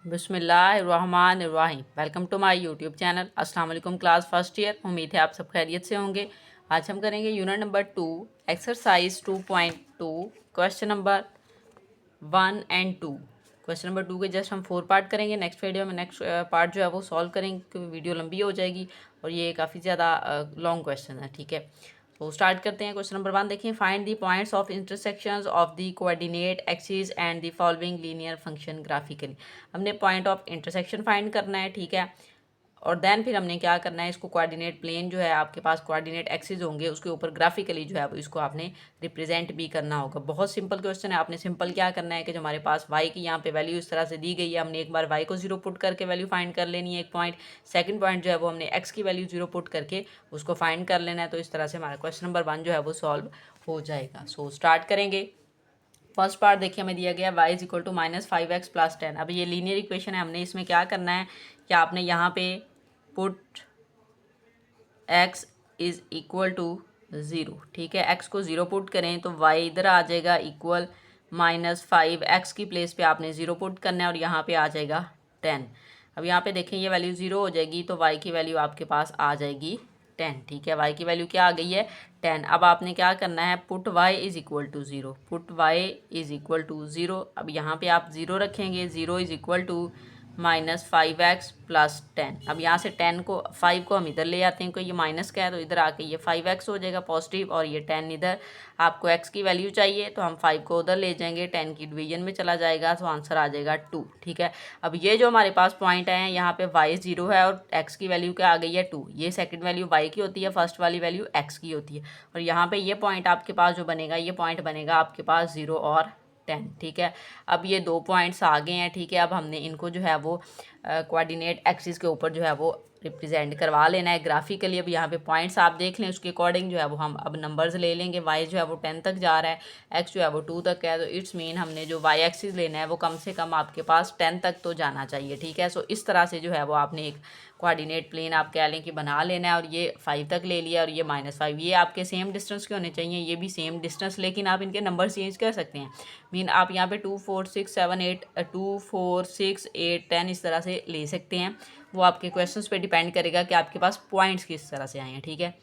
बिस्मिल्लाहिर्रहमानिर्रहीम। Welcome to my YouTube channel. अस्सलाम वालेकुम क्लास फर्स्ट ईयर। उम्मीद है आप सब खैरियत से होंगे। आज हम करेंगे unit number 2 exercise 2.2 question number 1 and 2। Question number 2 के जस्ट हम 4 पार्ट करेंगे। नेक्स्ट वीडियो में नेक्स्ट पार्ट जो है वो सॉल्व करेंगे क्योंकि वीडियो लंबी हो जाएगी और ये काफ़ी ज़्यादा लॉन्ग क्वेश्चन है। ठीक है, तो स्टार्ट करते हैं। क्वेश्चन नंबर 1 देखिए, find the points of intersections of the coordinate axis and the following linear function graphically. हमने पॉइंट ऑफ इंटरसेक्शन फाइंड करना है। ठीक है, और देन फिर हमने क्या करना है, इसको कोऑर्डिनेट प्लेन जो है आपके पास कोऑर्डिनेट एक्सिस होंगे उसके ऊपर ग्राफिकली जो है वो इसको आपने रिप्रेजेंट भी करना होगा। बहुत सिंपल क्वेश्चन है। आपने सिंपल क्या करना है कि जो हमारे पास y की यहाँ पे वैल्यू इस तरह से दी गई है, हमने एक बार y को 0 पुट करके वैल्यू फाइंड कर लेनी है एक पॉइंट। सेकंड पॉइंट जो है वो हमने x की वैल्यू 0 पुट करके उसको फाइंड कर लेना है। तो इस तरह से हमारा क्वेश्चन नंबर 1 जो है वो सॉल्व हो जाएगा। सो स्टार्ट करेंगे। फर्स्ट पार्ट देखिए, हमें दिया गया y is equal to -5x plus 10। अब ये लीनियर इक्वेशन है। हमने इसमें क्या करना है कि आपने यहाँ पे put x is equal to 0। ठीक है, x को 0 पुट करें तो y इधर आ जाएगा इक्वल -5x की प्लेस पे आपने 0 पुट करना है और यहाँ पे आ जाएगा 10। अब यहाँ पे देखें ये वैल्यू 0 हो जाएगी तो y की वैल्यू आपके पास आ जाएगी 10। ठीक है, y की वैल्यू क्या आ गई है 10। अब आपने क्या करना है, put y is equal to 0, put y is equal to 0। अब यहाँ पे आप 0 रखेंगे, 0 is equal to -5x plus 10। अब यहाँ से 10 को 5 को हम इधर ले आते हैं क्योंकि ये माइनस का है तो इधर आके ये 5x हो जाएगा पॉजिटिव और ये 10 इधर। आपको x की वैल्यू चाहिए तो हम 5 को उधर ले जाएंगे, 10 की डिवीजन में चला जाएगा तो आंसर आ जाएगा 2। ठीक है, अब ये जो हमारे पास पॉइंट है यहाँ पे y 0 है और x की वैल्यू क्या आ गई है 2। ये सेकंड वैल्यू y की होती है, फर्स्ट वाली वैल्यू x की होती है। और यहाँ पे ये पॉइंट आपके पास जो बनेगा, ये पॉइंट बनेगा आपके पास 0 और 10। ठीक है, अब ये दो पॉइंट्स आ गए हैं। ठीक है, अब हमने इनको जो है वो कोऑर्डिनेट एक्सिस के ऊपर जो है वो रिप्रेजेंट करवा लेना है ग्राफिकली। अब यहाँ पे पॉइंट्स आप देख लें, उसके अकॉर्डिंग जो है वो हम अब नंबर्स ले लेंगे। y जो है वो 10 तक जा रहा है, x जो है वो 2 तक है, तो इट्स मीन हमने जो y एक्सिस लेना है वो कम से कम आपके पास 10 तक तो जाना चाहिए। ठीक है, सो इस तरह से जो है वो आपने एक कोऑर्डिनेट प्लेन आप कह लें कि बना लेना है और ये 5 तक ले लिया और ये -5। ये आपके सेम डिस्टेंस के होने चाहिए, ये भी सेम डिस्टेंस, लेकिन आप इनके नंबर चेंज कर सकते हैं। मीन आप यहाँ पे 2 4 6 7 8 2 4 6 8 10 इस तरह से ले सकते हैं। वो आपके क्वेश्चंस पे डिपेंड करेगा कि आपके पास पॉइंट्स किस तरह से आए हैं। ठीक है,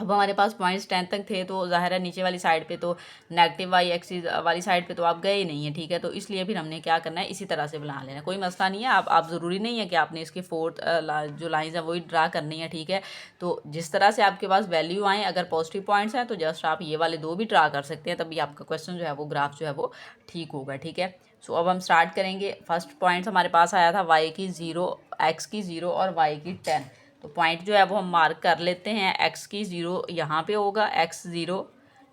अब हमारे पास पॉइंट्स 10 तक थे तो ज़ाहिर है नीचे वाली साइड पे तो नेगेटिव y एक्सिस वाली साइड पे तो आप गए ही नहीं है। ठीक है, तो इसलिए फिर हमने क्या करना है, इसी तरह से बना लेना, कोई मसला नहीं है। आप ज़रूरी नहीं है कि आपने इसके फोर्थ जो लाइंस है वही ड्रा करनी है। ठीक है, तो जिस तरह से आपके पास वैल्यू आए, अगर पॉजिटिव पॉइंट्स हैं तो जस्ट आप ये वाले दो भी ड्रा कर सकते हैं, तभी आपका क्वेश्चन जो है वो ग्राफ जो है वो ठीक होगा। ठीक है, सो अब हम स्टार्ट करेंगे। फर्स्ट पॉइंट्स हमारे पास आया था y की 0, x की 0 और y की 10। तो पॉइंट जो है वो हम मार्क कर लेते हैं। x की 0 यहाँ पे होगा, x 0।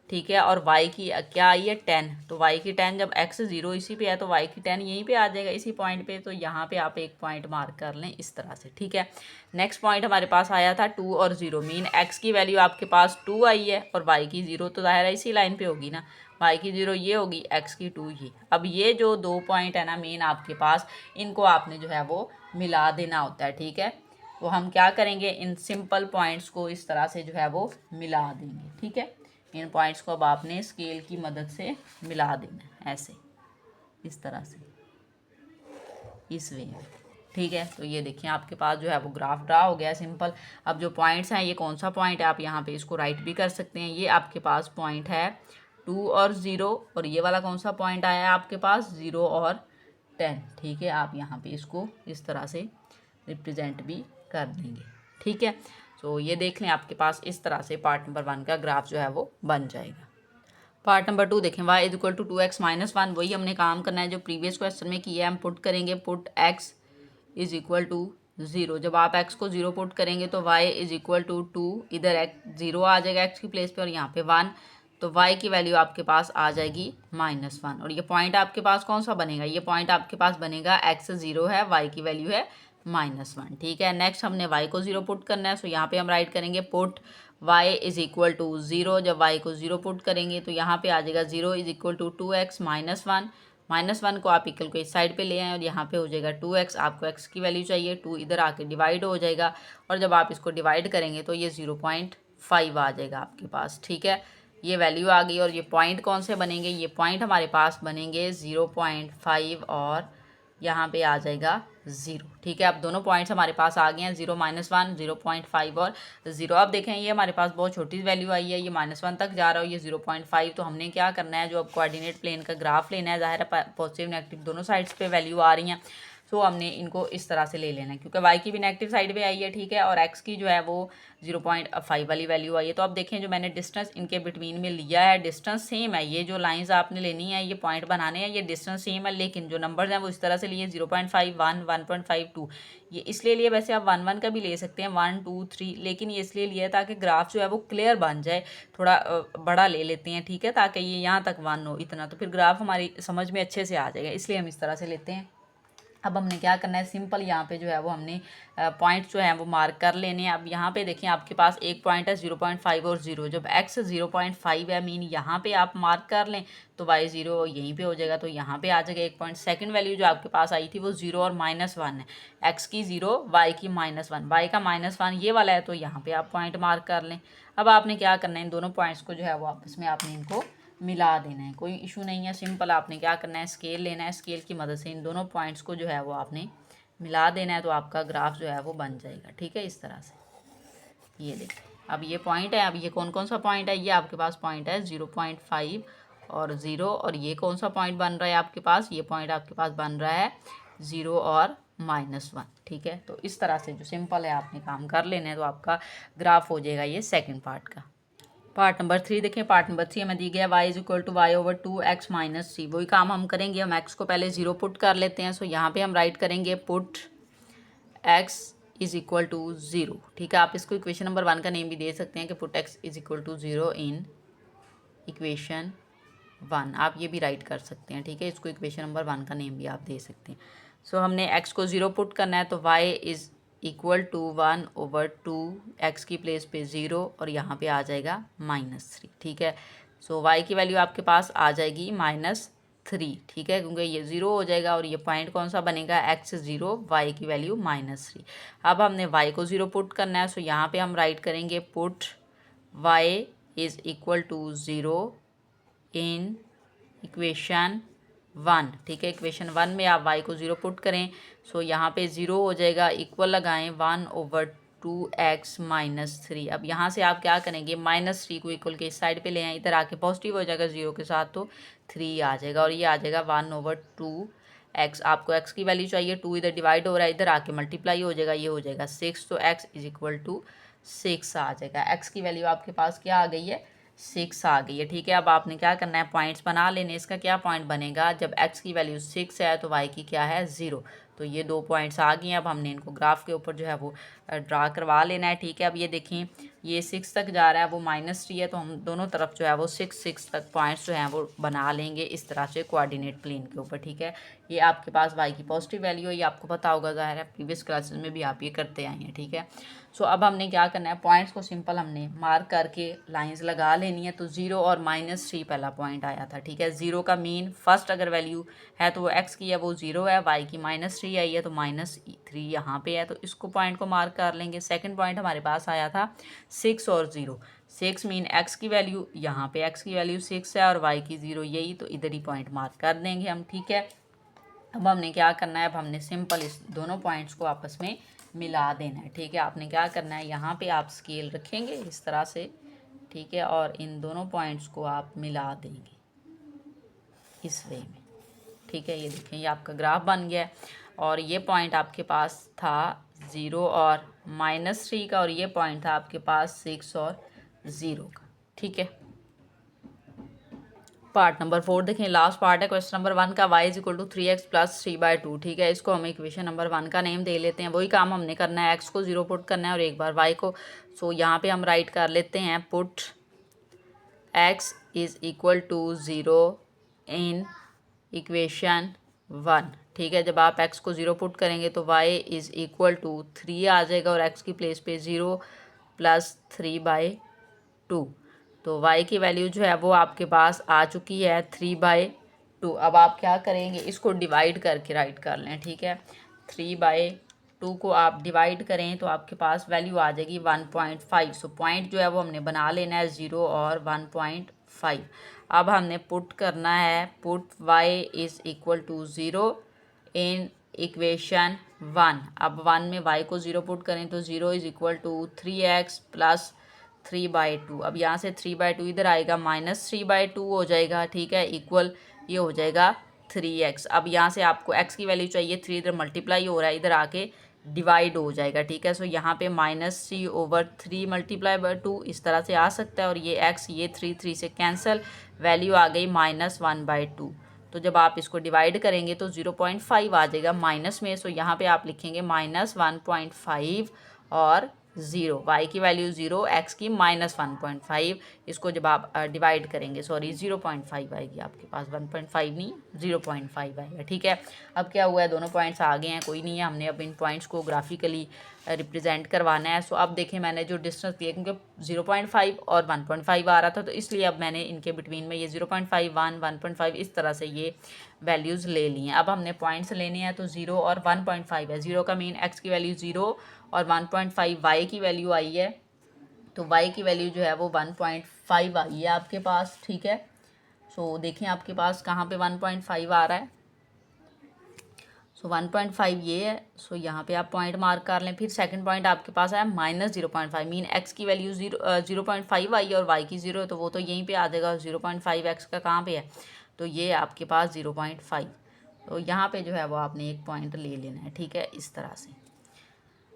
ठीक है, और y की क्या आई है 10, तो y की 10 जब x 0 इसी पे है तो y की 10 यहीं पे आ जाएगा इसी पॉइंट पे। तो यहाँ पे आप एक पॉइंट मार्क कर लें इस तरह से। ठीक है, नेक्स्ट पॉइंट हमारे पास आया था 2 और 0, मीन x की वैल्यू आपके पास 2 आई है और y की 0 तो ज़ाहिर है इसी लाइन पे होगी ना, y की 0 ये होगी, x की 2 ये। अब ये जो दो पॉइंट है ना मेन आपके पास, इनको आपने जो है वो मिला देना होता है। ठीक है, तो हम क्या करेंगे, इन सिंपल पॉइंट्स को इस तरह से जो है वो मिला देंगे। ठीक है, इन पॉइंट्स को अब आपने स्केल की मदद से मिला देना है ऐसे, इस तरह से, इस वे में। ठीक है, तो ये देखिए आपके पास जो है वो ग्राफ ड्रा हो गया सिंपल। अब जो पॉइंट्स हैं, ये कौन सा पॉइंट है आप यहाँ पे इसको राइट भी कर सकते हैं। ये आपके पास पॉइंट है 2 और 0 और ये वाला कौन सा पॉइंट आया है आपके पास 0 और 10। ठीक है, आप यहाँ पे इसको इस तरह से रिप्रेजेंट भी कर देंगे। ठीक है, तो ये देख लें आपके पास इस तरह से पार्ट नंबर 1 का ग्राफ जो है वो बन जाएगा। पार्ट नंबर 2 देखें, y is equal to 2x minus 1। वही हमने काम करना है जो प्रीवियस क्वेश्चन में किया है। हम पुट करेंगे, put x is equal to 0। जब आप x को 0 पुट करेंगे तो y इज इक्वल टू 2, इधर x 0 आ जाएगा x की प्लेस पे और यहाँ पे 1, तो y की वैल्यू आपके पास आ जाएगी -1। और ये पॉइंट आपके पास कौन सा बनेगा, ये पॉइंट आपके पास बनेगा x 0 है, y की वैल्यू है -1। ठीक है, नेक्स्ट हमने y को 0 पुट करना है, सो यहाँ पे हम राइट करेंगे put y is equal to 0। जब y को 0 पुट करेंगे तो यहाँ पे आ जाएगा 0 इज इक्वल टू 2x -1। -1 को आप इक्वल को इस साइड पे ले आए और यहाँ पे हो जाएगा 2x। आपको x की वैल्यू चाहिए, 2 इधर आके डिवाइड हो जाएगा और जब आप इसको डिवाइड करेंगे तो ये 0.5 आ जाएगा आपके पास। ठीक है, ये वैल्यू आ गई और ये पॉइंट कौन से बनेंगे, ये पॉइंट हमारे पास बनेंगे 0.5 और यहाँ पे आ जाएगा 0। ठीक है, अब दोनों पॉइंट्स हमारे पास आ गए हैं, 0 -1, 0.5 और 0। अब देखें ये हमारे पास बहुत छोटी वैल्यू आई है, ये -1 तक जा रहा है, ये 0.5। तो हमने क्या करना है, जो अब कोऑर्डिनेट प्लेन का ग्राफ लेना है, ज़ाहिर है पॉजिटिव नेगेटिव दोनों साइड्स पे वैल्यू आ रही हैं, सो हमने इनको इस तरह से ले लेना है, क्योंकि y की भी नेगेटिव साइड पे आई है। ठीक है, और x की जो है वो 0.5 वाली वैल्यू आई है। तो अब देखें जो मैंने डिस्टेंस इनके बिटवीन में लिया है, डिस्टेंस सेम है, ये जो लाइंस आपने लेनी है, ये पॉइंट बनाने हैं, ये डिस्टेंस सेम है, लेकिन जो नंबर्स हैं वो इस तरह से लिए 0.5, 1, 1.5, 2। ये इसलिए लिए, वैसे आप 1, 1 का भी ले सकते हैं, 1, 2, 3, लेकिन ये इसलिए लिया है ताकि ग्राफ जो है वो क्लियर बन जाए। थोड़ा बड़ा ले लेते हैं, ठीक है, ताकि ये यहाँ तक 1 हो इतना, तो फिर ग्राफ हमारी समझ में अच्छे से आ जाएगा, इसलिए हम इस तरह से लेते हैं। अब हमने क्या करना है, सिंपल यहाँ पे जो है वो हमने पॉइंट्स जो हैं वो मार्क कर लेने हैं। अब यहाँ पे देखिए आपके पास एक पॉइंट है 0.5 और 0। जब x 0.5 है, मीन यहाँ पे आप मार्क कर लें तो y 0 यहीं पे हो जाएगा, तो यहाँ पे आ जाएगा एक पॉइंट। सेकंड वैल्यू जो आपके पास आई थी वो 0 और -1 है, x की 0, y की -1, y का -1 ये वाला है, तो यहाँ पे आप पॉइंट मार्क कर लें। अब आपने क्या करना है, इन दोनों पॉइंट्स को जो है वो आपस में आपने इनको मिला देना है, कोई इशू नहीं है। सिंपल आपने क्या करना है, स्केल लेना है, स्केल की मदद से इन दोनों पॉइंट्स को जो है वो आपने मिला देना है, तो आपका ग्राफ जो है वो बन जाएगा। ठीक है, इस तरह से ये देखिए, अब ये पॉइंट है, अब ये कौन कौन सा पॉइंट है, ये आपके पास पॉइंट है 0.5 और 0, और ये कौन सा पॉइंट बन रहा है आपके पास, ये पॉइंट आपके पास बन रहा है 0 और -1। ठीक है, तो इस तरह से जो सिंपल है आपने काम कर लेना है, तो आपका ग्राफ हो जाएगा ये सेकेंड पार्ट का। पार्ट नंबर 3 देखें, पार्ट नंबर 3 हमें दी गया y = y/2x - 3। वही काम हम करेंगे, हम x को पहले 0 पुट कर लेते हैं। सो यहाँ पे हम राइट करेंगे पुट x = 0। ठीक है, आप इसको इक्वेशन नंबर 1 का नेम भी दे सकते हैं कि पुट x = 0 इन इक्वेशन 1, आप ये भी राइट कर सकते हैं। ठीक है, इसको इक्वेशन नंबर 1 का नेम भी आप दे सकते हैं। सो हमने x को 0 पुट करना है, तो y = 1/2, x की प्लेस पे 0 और यहाँ पे आ जाएगा -3। ठीक है, सो y की वैल्यू आपके पास आ जाएगी -3। ठीक है, क्योंकि ये 0 हो जाएगा और ये पॉइंट कौन सा बनेगा, x 0, y की वैल्यू -3। अब हमने y को 0 पुट करना है, सो यहाँ पे हम राइट करेंगे पुट y = 0 इन इक्वेशन 1। ठीक है, इक्वेशन 1 में आप y को 0 पुट करें, सो यहाँ पे 0 हो जाएगा, इक्वल लगाएं 1/2x - 3। अब यहाँ से आप क्या करेंगे, -3 को इक्वल के इस साइड पे ले आए, इधर आके पॉजिटिव हो जाएगा 0 के साथ, तो 3 आ जाएगा, और ये आ जाएगा 1/2x। आपको x की वैल्यू चाहिए, 2 इधर डिवाइड हो रहा है, इधर आके मल्टीप्लाई हो जाएगा, ये हो जाएगा 6, तो x = 6 आ जाएगा। x की वैल्यू आपके पास क्या आ गई है, 6 आ गई है। ठीक है, अब आपने क्या करना है, पॉइंट्स बना लेने। इसका क्या पॉइंट बनेगा, जब x की वैल्यू 6 है तो y की क्या है, 0। तो ये 2 पॉइंट्स आ गए हैं। अब हमने इनको ग्राफ के ऊपर जो है वो ड्रा करवा लेना है। ठीक है, अब ये देखें, ये 6 तक जा रहा है, वो -3 है, तो हम दोनों तरफ जो है वो 6 तक पॉइंट्स जो हैं वो बना लेंगे इस तरह से कोऑर्डिनेट प्लेन के ऊपर। ठीक है, ये आपके पास y की पॉजिटिव वैल्यू है, ये आपको पता होगा, ज़ाहिर है प्रीवियस क्लासेस में भी आप ये करते आए हैं। ठीक है, सो अब हमने क्या करना है, पॉइंट्स को सिंपल हमने मार्क करके लाइंस लगा लेनी है। तो 0 और -3 पहला पॉइंट आया था। ठीक है, 0 का मीन फर्स्ट अगर वैल्यू है तो वो x की है वो 0 है, y की -3 आई है तो -3 यहाँ पे है, तो इसको पॉइंट को मार्क कर लेंगे। सेकंड पॉइंट हमारे पास आया था 6 और 0। 6 मीन x की वैल्यू, यहाँ पे x की वैल्यू 6 है और y की 0 यही, तो इधर ही पॉइंट मार्क कर देंगे हम। ठीक है, अब हमने क्या करना है, अब हमने सिंपल इस दोनों पॉइंट्स को आपस में मिला देना है। ठीक है, आपने क्या करना है, यहाँ पे आप स्केल रखेंगे इस तरह से। ठीक है, और इन दोनों पॉइंट्स को आप मिला देंगे इस वे में। ठीक है, ये देखें, ये आपका ग्राफ बन गया है, और ये पॉइंट आपके पास था 0 और -3 का, और ये पॉइंट था आपके पास 6 और 0 का। ठीक है, पार्ट नंबर 4 देखें, लास्ट पार्ट है क्वेश्चन नंबर 1 का, y = 3x + 3/2। ठीक है, इसको हम इक्वेशन नंबर 1 का नेम दे लेते हैं। वही काम हमने करना है, x को 0 पुट करना है और एक बार y को। सो यहाँ पे हम राइट कर लेते हैं पुट x = 0 इन इक्वेशन 1। ठीक है, जब आप x को 0 पुट करेंगे तो y = 3 आ जाएगा, और x की प्लेस पे 0 + 3/2। तो y की वैल्यू जो है वो आपके पास आ चुकी है 3/2। अब आप क्या करेंगे, इसको डिवाइड करके राइट कर लें। ठीक है, 3/2 को आप डिवाइड करें तो आपके पास वैल्यू आ जाएगी 1.5। सो पॉइंट जो है वो हमने बना लेना है 0 और 1.5। अब हमने पुट करना है पुट y = 0 इन इक्वेशन 1। अब 1 में y को 0 पुट करें तो 0 is equal to 3x plus 3/2। अब यहाँ से 3/2 इधर आएगा, -3/2 हो जाएगा, ठीक है, इक्वल ये हो जाएगा 3x। अब यहाँ से आपको x की वैल्यू चाहिए, 3 इधर मल्टीप्लाई हो रहा है, इधर आके डिवाइड हो जाएगा, ठीक है। सो यहाँ पे -3/3 मल्टीप्लाई बाय 2 इस तरह से आ सकता है, और ये x ये 3 से कैंसिल, वैल्यू आ गई -1/2। तो जब आप इसको डिवाइड करेंगे तो 0.5 आ जाएगा माइनस में। सो यहाँ पे आप लिखेंगे -1.5 और 0, y की वैल्यू 0, x की -1.5। इसको जब आप डिवाइड करेंगे, सॉरी 0.5 आएगी आपके पास, 1.5 नहीं 0.5 आएगा, ठीक है। अब क्या हुआ है, दोनों पॉइंट्स आ गए हैं, कोई नहीं है, हमने अब इन पॉइंट्स को ग्राफिकली रिप्रेजेंट करवाना है। सो अब देखें मैंने जो डिस्टेंस दिया, क्योंकि 0.5 और 1.5 आ रहा था, तो इसलिए अब मैंने इनके बिटवीन में ये 0.5 1.5 इस तरह से ये वैल्यूज़ ले ली हैं। अब हमने पॉइंट्स लेने हैं, तो 0 और 1.5 है। 0 का मीन x की वैल्यू 0 और 1.5 y की वैल्यू आई है, तो y की वैल्यू जो है वो 1.5 आई है आपके पास, ठीक है। सो देखें आपके पास कहाँ पे 1.5 आ रहा है, सो 1.5 ये है। सो यहाँ पे आप पॉइंट मार्क कर लें। फिर सेकंड पॉइंट आपके पास आया -0.5, मीन x की वैल्यू 0.5 आई है और y की 0 है, तो वो तो यहीं पे आ जाएगा। 0.5 x का कहाँ पे है, तो ये आपके पास 0.5। तो यहाँ पे जो है वो आपने एक पॉइंट ले लेना है, ठीक है, इस तरह से।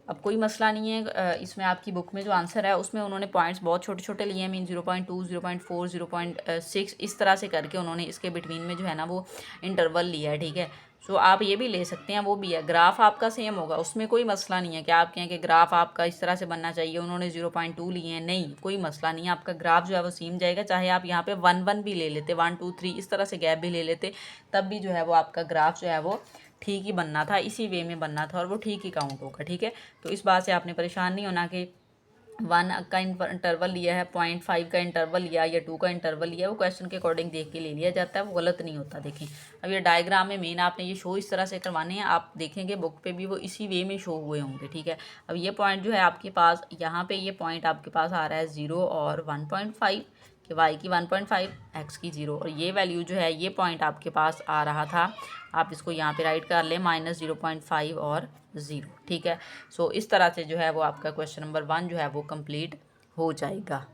अब कोई मसला नहीं है, इसमें आपकी बुक में जो आंसर है उसमें उन्होंने पॉइंट्स बहुत छोटे छोटे लिए हैं, मीन 0.2 0.4 0.6 इस तरह से करके उन्होंने इसके बिटवीन में जो है ना वो इंटरवल लिया है, ठीक है। सो आप ये भी ले सकते हैं, वो भी है। ग्राफ आपका सेम होगा, उसमें कोई मसला नहीं है कि आप कहें कि ग्राफ आपका इस तरह से बनना चाहिए, उन्होंने 0.2 लिए हैं, नहीं, कोई मसला नहीं है, आपका ग्राफ जो है वो सेम जाएगा। चाहे आप यहाँ पे 1 भी ले लेते, 1 2 3 इस तरह से गैप भी ले लेते, तब भी जो है वो आपका ग्राफ जो है वो ठीक ही बनना था, इसी वे में बनना था, और वो ठीक ही काउंट होगा, ठीक है। तो इस बात से आपने परेशान नहीं होना कि 1 का इंटरवल लिया है, 0.5 का इंटरवल लिया या 2 का इंटरवल लिया, वो क्वेश्चन के अकॉर्डिंग देख के ले लिया जाता है, वो गलत नहीं होता। देखें अब ये डायग्राम में मेन आपने ये शो इस तरह से करवाने हैं, आप देखेंगे बुक पे भी वो इसी वे में शो हुए होंगे, ठीक है। अब ये पॉइंट जो है आपके पास, यहाँ पे ये पॉइंट आपके पास आ रहा है 0 और 1.5, कि y की 1.5 x की 0, और ये वैल्यू जो है ये पॉइंट आपके पास आ रहा था, आप इसको यहाँ पे राइट कर लें -0.5 और 0, ठीक है। सो इस तरह से जो है वो आपका क्वेश्चन नंबर 1 जो है वो कंप्लीट हो जाएगा।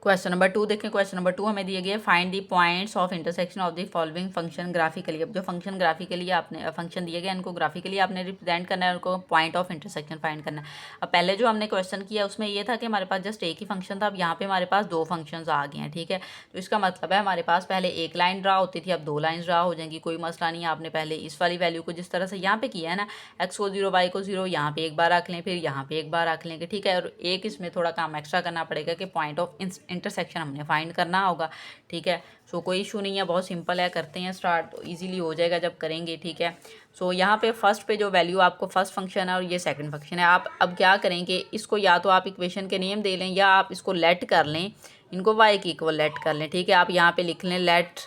क्वेश्चन नंबर 2 देखें। क्वेश्चन नंबर 2 हमें दिए गए, find the points of intersection of the following function graphically. अब जो फंक्शन ग्राफिकली आपने फंक्शन दिए गए इनको ग्राफिकली आपने रिप्रेजेंट करना है, उनको पॉइंट ऑफ इंटरसेक्शन फाइंड करना है। अब पहले जो हमने क्वेश्चन किया उसमें ये था कि हमारे पास जस्ट एक ही फंक्शन था, अब यहाँ पे हमारे पास 2 फंक्शंस आ गए हैं, ठीक है। तो इसका मतलब है हमारे पास पहले एक लाइन ड्रा होती थी, अब 2 लाइन ड्रा हो जाएंगी, कोई मसला नहीं है। आपने पहले इस वाली वैल्यू को जिस तरह से यहाँ पे किया है ना, x को 0 y को 0, यहाँ पे एक बार रख लें, फिर यहाँ पे एक बार रख लेंगे, ठीक है। और एक इसमें थोड़ा काम एक्स्ट्रा करना पड़ेगा कि पॉइंट ऑफ इंटरसेक्शन हमने फाइंड करना होगा, ठीक है। सो कोई इशू नहीं है, बहुत सिंपल है, करते हैं स्टार्ट, तो ईजिली हो जाएगा जब करेंगे, ठीक है। सो यहाँ पे फर्स्ट पे जो वैल्यू आपको फर्स्ट फंक्शन है और ये सेकंड फंक्शन है, आप अब क्या करेंगे, इसको या तो आप इक्वेशन के नेम दे लें या आप इसको लेट कर लें, इनको y की इक्वल लेट कर लें, ठीक है। आप यहाँ पे लिख लें let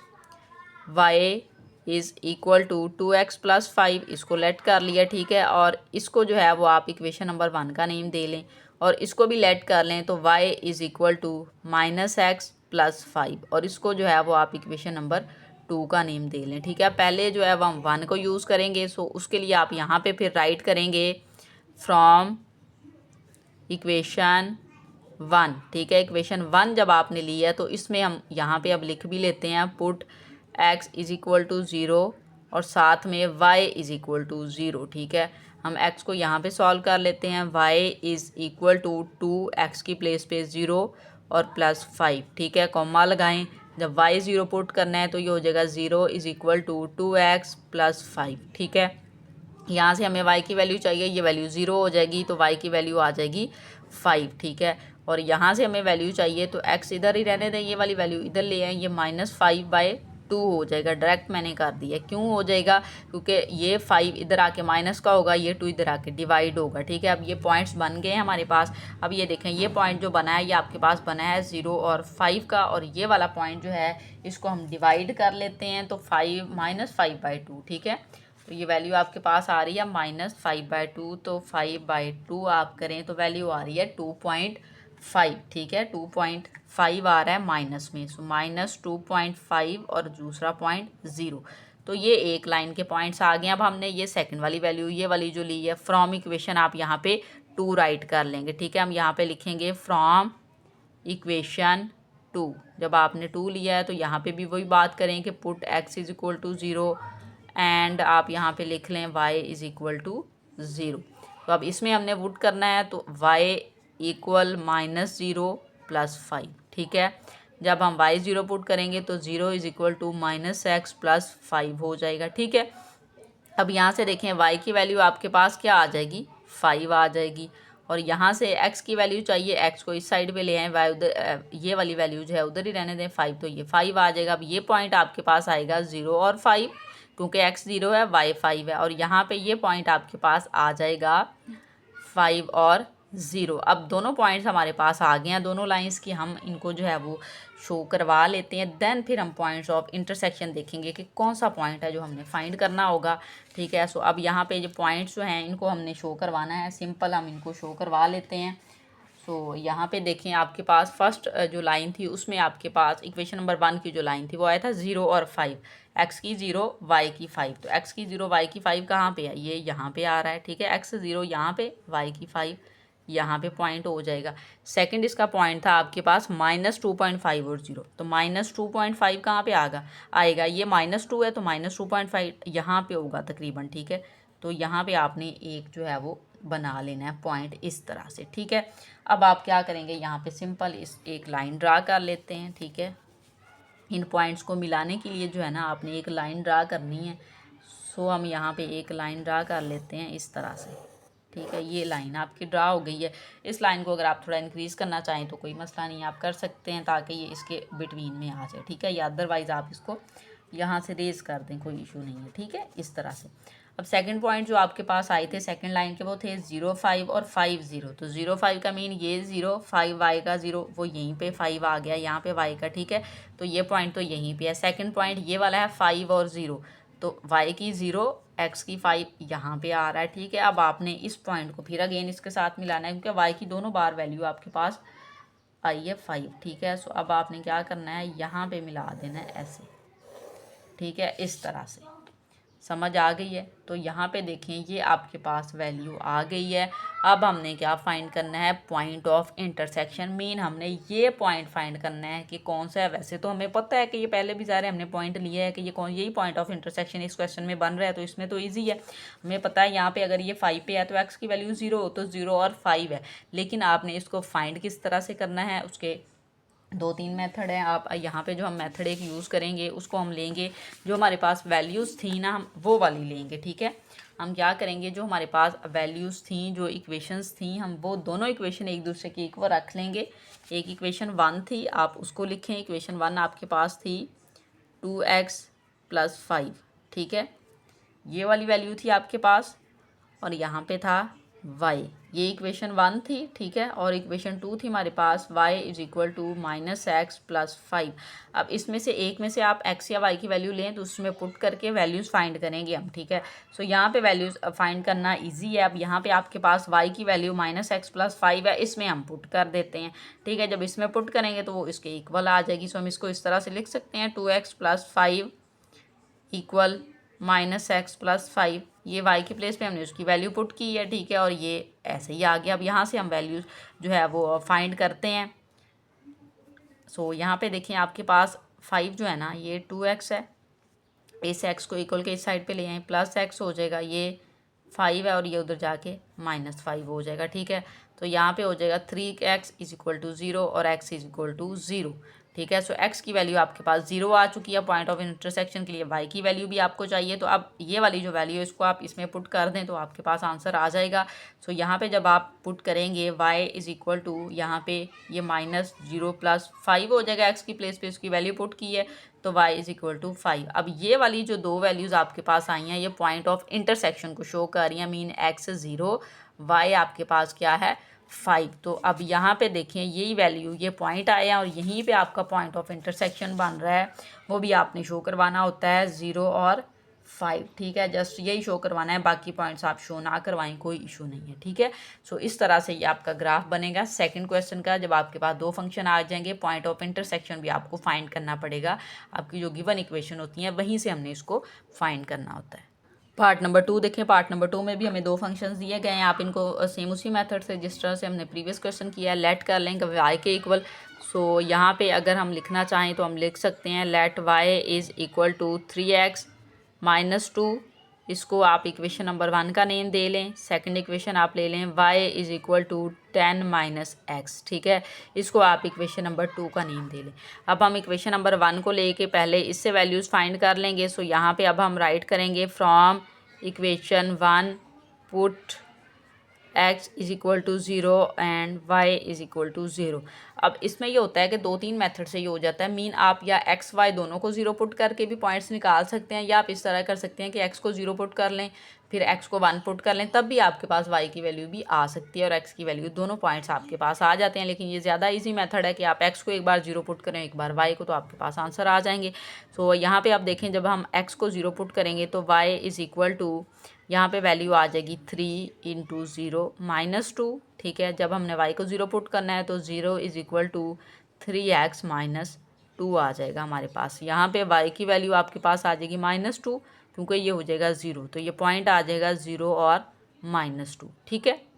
y is equal to 2x plus 5, इसको लेट कर लिया, ठीक है। और इसको जो है वो आप इक्वेशन नंबर 1 का नेम दे लें और इसको भी लेट कर लें, तो y is equal to -x plus 5, और इसको जो है वो आप इक्वेशन नंबर 2 का नेम दे लें, ठीक है। पहले जो है वो हम 1 को यूज़ करेंगे, सो उसके लिए आप यहाँ पे फिर राइट करेंगे फ्रॉम इक्वेशन 1, ठीक है। इक्वेशन 1 जब आपने लिया है तो इसमें हम यहाँ पे अब लिख भी लेते हैं, put x is equal to 0 और साथ में y इज़ इक्वल टू 0, ठीक है। हम x को यहाँ पे सॉल्व कर लेते हैं, y is equal to 2x की प्लेस पे 0 और प्लस 5, ठीक है। कॉमा लगाएं, जब y 0 पुट करना है तो ये हो जाएगा 0 is equal to 2x plus 5, ठीक है। यहाँ से हमें y की वैल्यू चाहिए, ये वैल्यू 0 हो जाएगी तो y की वैल्यू आ जाएगी 5, ठीक है। और यहाँ से हमें वैल्यू चाहिए तो x इधर ही रहने दें, ये वाली वैल्यू इधर ले आएँ, ये -5/2 हो जाएगा, डायरेक्ट मैंने कर दिया। क्यों हो जाएगा, क्योंकि ये 5 इधर आके माइनस का होगा, ये 2 इधर आके डिवाइड होगा, ठीक है। अब ये पॉइंट्स बन गए हैं हमारे पास। अब ये देखें, ये पॉइंट जो बना है ये आपके पास बना है 0 और 5 का, और ये वाला पॉइंट जो है इसको हम डिवाइड कर लेते हैं, तो -5/2, ठीक है। तो ये वैल्यू आपके पास आ रही है -5/2, तो 5/2 आप करें तो वैल्यू आ रही है 2.5, ठीक है। 2.5 आ रहा है माइनस में, सो -2.5 और दूसरा पॉइंट 0, तो ये एक लाइन के पॉइंट्स आ गए। अब हमने ये सेकंड वाली वैल्यू ये वाली जो ली है फ्रॉम इक्वेशन आप यहाँ पे 2 राइट कर लेंगे, ठीक है। हम यहाँ पे लिखेंगे फ्रॉम इक्वेशन 2। जब आपने 2 लिया है तो यहाँ पे भी वही बात करें कि put x is equal to 0 and आप यहाँ पे लिख लें y इज इक्वल टू 0। तो अब इसमें हमने पुट करना है तो y इक्वल -0 + 5, ठीक है। जब हम y 0 पुट करेंगे तो 0 इज इक्वल टू -x + 5 हो जाएगा, ठीक है। अब यहाँ से देखें y की वैल्यू आपके पास क्या आ जाएगी, 5 आ जाएगी। और यहाँ से x की वैल्यू चाहिए, x को इस साइड पे ले आए, y उधर, ये वाली वैल्यू जो है उधर ही रहने दें 5, तो ये 5 आ जाएगा। अब ये पॉइंट आपके पास आएगा 0 और 5, क्योंकि x 0 है y 5 है। और यहाँ पे ये पॉइंट आपके पास आ जाएगा 5 और 0। अब दोनों पॉइंट्स हमारे पास आ गए हैं, दोनों लाइंस की हम इनको जो है वो शो करवा लेते हैं। देन फिर हम पॉइंट्स ऑफ इंटरसेक्शन देखेंगे कि कौन सा पॉइंट है जो हमने फाइंड करना होगा, ठीक है। सो अब यहाँ पे जो पॉइंट्स जो हैं इनको हमने शो करवाना है, सिंपल हम इनको शो करवा लेते हैं। सो यहाँ पे देखें आपके पास फर्स्ट जो लाइन थी उसमें आपके पास इक्वेशन नंबर 1 की जो लाइन थी वो आया था 0 और 5, x की 0 y की 5। तो x की 0 y की 5 कहाँ पे है, ये यहाँ पे आ रहा है, ठीक है। x 0 यहाँ पे, y की 5 यहाँ पे पॉइंट हो जाएगा। सेकंड इसका पॉइंट था आपके पास -2.5 और 0, तो -2.5 कहाँ पे आएगा, ये -2 है तो -2.5 यहाँ पे होगा तकरीबन, ठीक है। तो यहाँ पे आपने एक जो है वो बना लेना है पॉइंट इस तरह से, ठीक है। अब आप क्या करेंगे, यहाँ पे सिंपल इस एक लाइन ड्रा कर लेते हैं, ठीक है। इन पॉइंट्स को मिलाने के लिए जो है ना आपने एक लाइन ड्रा करनी है। सो हम यहाँ पे एक लाइन ड्रा कर लेते हैं इस तरह से, ठीक है। ये लाइन आपकी ड्रा हो गई है। इस लाइन को अगर आप थोड़ा इंक्रीज़ करना चाहें तो कोई मसला नहीं, आप कर सकते हैं ताकि ये इसके बिटवीन में आ जाए, ठीक है। या अदरवाइज़ आप इसको यहाँ से रेज कर दें, कोई इशू नहीं है, ठीक है, इस तरह से। अब सेकंड पॉइंट जो आपके पास आए थे सेकंड लाइन के वो थे 0 5 और 5 0। तो 0 5 का मीन ये 0, 5 y का 0 वो यहीं पे 5 आ गया यहाँ पे y का, ठीक है। तो ये पॉइंट तो यहीं पे है। सेकंड पॉइंट ये वाला है 5 और 0, तो y की 0 x की 5 यहाँ पे आ रहा है, ठीक है। अब आपने इस पॉइंट को फिर अगेन इसके साथ मिलाना है क्योंकि y की दोनों बार वैल्यू आपके पास आई है 5, ठीक है। सो अब आपने क्या करना है, यहाँ पे मिला देना है ऐसे, ठीक है, इस तरह से। समझ आ गई है। तो यहाँ पे देखें ये आपके पास वैल्यू आ गई है। अब हमने क्या फाइंड करना है, पॉइंट ऑफ इंटरसेक्शन। मीन हमने ये पॉइंट फाइंड करना है कि कौन सा है। वैसे तो हमें पता है कि ये पहले भी सारे हमने पॉइंट लिए है कि ये कौन, यही पॉइंट ऑफ इंटरसेक्शन इस क्वेश्चन में बन रहा है, तो इसमें तो ईजी है। हमें पता है यहाँ पे अगर ये 5 पे है तो x की वैल्यू 0, तो 0 और 5 है। लेकिन आपने इसको फाइंड किस तरह से करना है, उसके 2-3 मेथड हैं। आप यहाँ पे जो हम मेथड एक यूज़ करेंगे उसको हम लेंगे, जो हमारे पास वैल्यूज़ थी ना हम वो वाली लेंगे, ठीक है। हम क्या करेंगे, जो हमारे पास वैल्यूज़ थी, जो इक्वेशंस थी, हम वो दोनों इक्वेशन एक दूसरे की इक्वल रख लेंगे। एक इक्वेशन 1 थी, आप उसको लिखें। इक्वेशन 1 आपके पास थी 2x + 5, ठीक है, ये वाली वैल्यू थी आपके पास। और यहाँ पे था y, ये इक्वेशन 1 थी, ठीक है। और इक्वेशन 2 थी हमारे पास y is equal to -x + 5। अब इसमें से एक में से आप x या y की वैल्यू लें तो उसमें पुट करके वैल्यूज़ फाइंड करेंगे हम, ठीक है। सो यहाँ पे वैल्यूज़ फाइंड करना इजी है। अब यहाँ पे आपके पास y की वैल्यू -x + 5 है, इसमें हम पुट कर देते हैं, ठीक है। जब इसमें पुट करेंगे तो वो इसके इक्वल आ जाएगी। सो हम इसको इस तरह से लिख सकते हैं 2x + 5 इक्वल -x + 5। ये y के प्लेस पे हमने उसकी वैल्यू पुट की है, ठीक है। और ये ऐसे ही आ गया। अब यहाँ से हम वैल्यूज़ जो है वो फाइंड करते हैं। सो यहाँ पे देखें आपके पास 5 जो है ना ये 2x है, इस x को इक्वल के इस साइड पे ले आए, +x हो जाएगा, ये 5 है और ये उधर जाके -5 हो जाएगा, ठीक है। तो यहाँ पे हो जाएगा 3x इज इक्वल टू 0 और x इज इक्वल टू 0, ठीक है। सो x की वैल्यू आपके पास 0 आ चुकी है। पॉइंट ऑफ इंटरसेक्शन के लिए y की वैल्यू भी आपको चाहिए, तो अब ये वाली जो वैल्यू है इसको आप इसमें पुट कर दें तो आपके पास आंसर आ जाएगा। सो यहाँ पे जब आप पुट करेंगे y इज इक्वल टू, यहाँ पे ये -0 + 5 हो जाएगा, x की प्लेस पे उसकी वैल्यू पुट की है तो y इज इक्वल टू 5। अब ये वाली जो दो वैल्यूज़ आपके पास आई हैं ये पॉइंट ऑफ इंटरसेक्शन को शो कर रही हैं। मीन x 0, y आपके पास क्या है 5। तो अब यहाँ पे देखें यही वैल्यू, ये पॉइंट आया और यहीं पे आपका पॉइंट ऑफ इंटरसेक्शन बन रहा है, वो भी आपने शो करवाना होता है 0 और 5, ठीक है। जस्ट यही शो करवाना है, बाकी पॉइंट्स आप शो ना करवाएं, कोई इशू नहीं है, ठीक है। सो इस तरह से ये आपका ग्राफ बनेगा सेकंड क्वेश्चन का। जब आपके पास दो फंक्शन आ जाएंगे, पॉइंट ऑफ इंटरसेक्शन भी आपको फाइंड करना पड़ेगा। आपकी जो गिवन इक्वेशन होती हैं वहीं से हमने इसको फाइंड करना होता है। पार्ट नंबर 2 देखें। पार्ट नंबर 2 में भी हमें दो फंक्शंस दिए गए हैं। आप इनको सेम उसी मेथड से जिस तरह से हमने प्रीवियस क्वेश्चन किया है लेट कर लें y के इक्वल। सो यहाँ पे अगर हम लिखना चाहें तो हम लिख सकते हैं let y is equal to 3x minus 2। इसको आप इक्वेशन नंबर 1 का नेम दे लें। सेकंड इक्वेशन आप ले लें y is equal to 10 minus x, ठीक है। इसको आप इक्वेशन नंबर 2 का नेम दे लें। अब हम इक्वेशन नंबर 1 को लेके पहले इससे वैल्यूज़ फाइंड कर लेंगे। सो यहाँ पे अब हम राइट करेंगे from equation 1 put x is equal to 0 and y is equal to 0। अब इसमें ये होता है कि 2-3 मेथड से ये हो जाता है। मीन आप या x y दोनों को 0 पुट करके भी पॉइंट्स निकाल सकते हैं, या आप इस तरह कर सकते हैं कि x को 0 पुट कर लें, फिर x को 1 पुट कर लें, तब भी आपके पास y की वैल्यू भी आ सकती है और x की वैल्यू, दोनों पॉइंट्स आपके पास आ जाते हैं। लेकिन ये ज़्यादा ईजी मेथड है कि आप x को एक बार 0 पुट करें, एक बार y को, तो आपके पास आंसर आ जाएंगे। सो यहाँ पे आप देखें, जब हम x को 0 पुट करेंगे तो y इज़ इक्वल टू, यहाँ पे वैल्यू आ जाएगी 3 इंटू 0 माइनस 2, ठीक है। जब हमने y को 0 पुट करना है तो 0 is equal to 3x minus 2 आ जाएगा हमारे पास। यहाँ पे y की वैल्यू आपके पास आ जाएगी -2, क्योंकि ये हो जाएगा 0, तो ये पॉइंट आ जाएगा 0 और -2, ठीक है।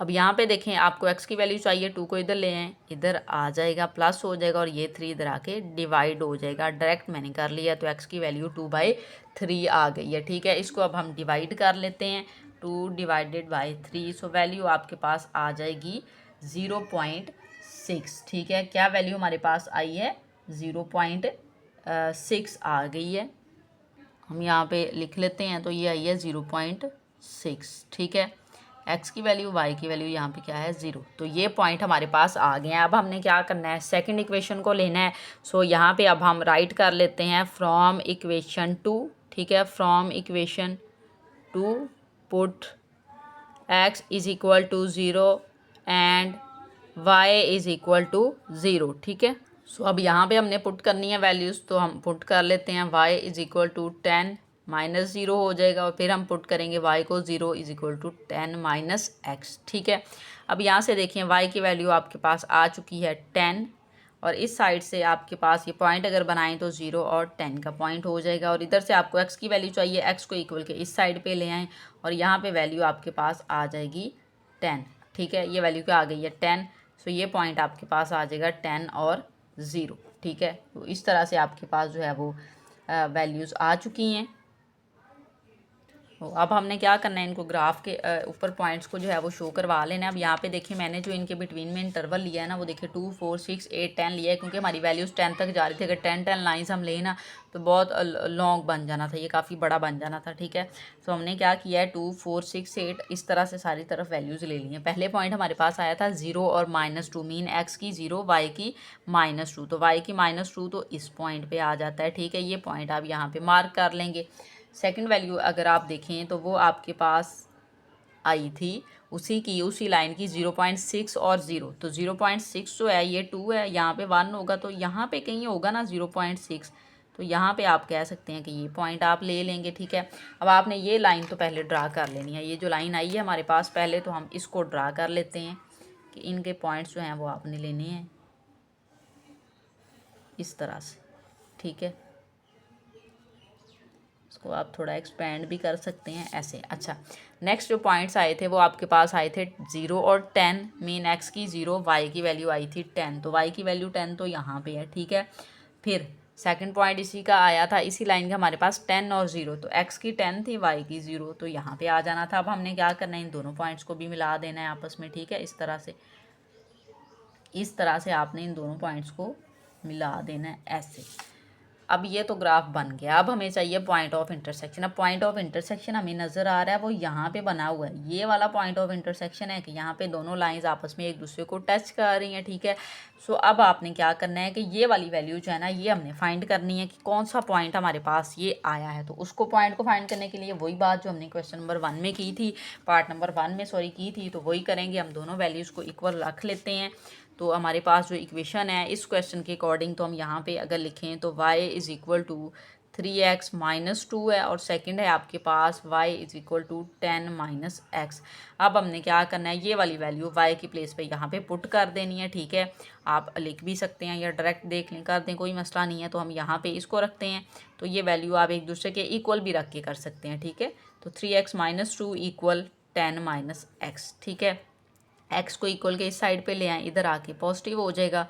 अब यहाँ पे देखें, आपको x की वैल्यू चाहिए, 2 को इधर ले आएँ, इधर आ जाएगा प्लस हो जाएगा और ये 3 इधर आके डिवाइड हो जाएगा। डायरेक्ट मैंने कर लिया तो x की वैल्यू 2/3 आ गई है, ठीक है। इसको अब हम डिवाइड कर लेते हैं, 2 डिवाइडेड बाई 3। सो वैल्यू आपके पास आ जाएगी 0.6, ठीक है। क्या वैल्यू हमारे पास आई है? 0.6 आ गई है। हम यहाँ पे लिख लेते हैं, तो ये आई है 0.6, ठीक है। x की वैल्यू, y की वैल्यू यहाँ पे क्या है? 0। तो ये पॉइंट हमारे पास आ गए हैं। अब हमने क्या करना है? सेकंड इक्वेशन को लेना है। सो यहाँ पे अब हम राइट कर लेते हैं फ्रॉम इक्वेशन 2, ठीक है। From equation 2 put x is equal to 0 and y is equal to 0, ठीक है। सो अब यहाँ पे हमने पुट करनी है वैल्यूज़, तो हम पुट कर लेते हैं y is equal to 10 minus 0 हो जाएगा, और फिर हम पुट करेंगे y को 0 is equal to 10 minus x, ठीक है। अब यहाँ से देखें, y की वैल्यू आपके पास आ चुकी है 10, और इस साइड से आपके पास ये पॉइंट अगर बनाएं तो 0 और 10 का पॉइंट हो जाएगा। और इधर से आपको x की वैल्यू चाहिए, x को इक्वल के इस साइड पे ले आएँ, और यहाँ पे वैल्यू आपके पास आ जाएगी 10, ठीक है। ये वैल्यू क्या आ गई है? 10। सो ये पॉइंट आपके पास आ जाएगा 10 और 0, ठीक है। तो इस तरह से आपके पास जो है वो वैल्यूज़ आ चुकी हैं। तो अब हमने क्या करना है, इनको ग्राफ के ऊपर पॉइंट्स को जो है वो शो करवा लेना है। अब यहाँ पे देखिए, मैंने जो इनके बिटवीन में इंटरवल लिया है ना, वो देखिए 2, 4, 6, 8, 10 लिया है, क्योंकि हमारी वैल्यूज़ 10 तक जा रही थी। अगर 10 लाइन्स हम लें ना तो बहुत लॉन्ग बन जाना था, ये काफ़ी बड़ा बन जाना था, ठीक है। तो हमने क्या किया है, 2, 4, 6, 8 इस तरह से सारी तरफ वैल्यूज़ ले ली हैं। पहले पॉइंट हमारे पास आया था 0 और -2, मीन x की 0, y की -2। तो y की -2 तो इस पॉइंट पर आ जाता है, ठीक है। ये पॉइंट आप यहाँ पर मार्क कर लेंगे। सेकंड वैल्यू अगर आप देखें तो वो आपके पास आई थी उसी लाइन की 0.6 और 0। तो 0.6 जो है ये 2 है, यहाँ पे 1 होगा, तो यहाँ पे कहीं होगा ना 0.6। तो यहाँ पे आप कह सकते हैं कि ये पॉइंट आप ले लेंगे, ठीक है। अब आपने ये लाइन तो पहले ड्रा कर लेनी है। ये जो लाइन आई है हमारे पास पहले, तो हम इसको ड्रा कर लेते हैं कि इनके पॉइंट्स जो हैं वो आपने लेने हैं इस तरह से, ठीक है। इसको आप थोड़ा एक्सपेंड भी कर सकते हैं ऐसे। अच्छा, नेक्स्ट जो पॉइंट्स आए थे वो आपके पास आए थे 0 और 10, मीन x की 0, y की वैल्यू आई थी 10। तो y की वैल्यू 10 तो यहाँ पे है, ठीक है। फिर सेकंड पॉइंट इसी का आया था, इसी लाइन का हमारे पास 10 और 0। तो x की 10 थी, y की 0, तो यहाँ पे आ जाना था। अब हमने क्या करना है, इन दोनों पॉइंट्स को भी मिला देना है आपस में, ठीक है। इस तरह से आपने इन दोनों पॉइंट्स को मिला देना है ऐसे। अब ये तो ग्राफ बन गया। अब हमें चाहिए पॉइंट ऑफ इंटरसेक्शन। अब पॉइंट ऑफ इंटरसेक्शन हमें नज़र आ रहा है वो यहाँ पे बना हुआ है। ये वाला पॉइंट ऑफ इंटरसेक्शन है कि यहाँ पे दोनों लाइंस आपस में एक दूसरे को टच कर रही हैं, ठीक है। सो अब आपने क्या करना है कि ये वाली वैल्यू जो है ना, ये हमने फाइंड करनी है कि कौन सा पॉइंट हमारे पास ये आया है। तो उसको पॉइंट को फाइंड करने के लिए वही बात जो हमने क्वेश्चन नंबर 1 में की थी, पार्ट नंबर 1 में की थी, तो वही करेंगे। हम दोनों वैल्यूज़ को इक्वल रख लेते हैं। तो हमारे पास जो इक्वेशन है इस क्वेश्चन के अकॉर्डिंग, तो हम यहाँ पे अगर लिखें तो y is equal to 3x minus 2 है और सेकंड है आपके पास y is equal to 10 minus x. अब हमने क्या करना है, ये वाली वैल्यू y की प्लेस पे यहाँ पे पुट कर देनी है, ठीक है। आप लिख भी सकते हैं या डायरेक्ट देख लें, कर दें, कोई मसला नहीं है। तो हम यहाँ पे इसको रखते हैं, तो ये वैल्यू आप एक दूसरे के इक्वल भी रख के कर सकते हैं, ठीक है। तो 3x minus 2 equal 10 minus x, ठीक है। एक्स को इक्वल के इस साइड पे ले आए, इधर आके पॉजिटिव हो जाएगा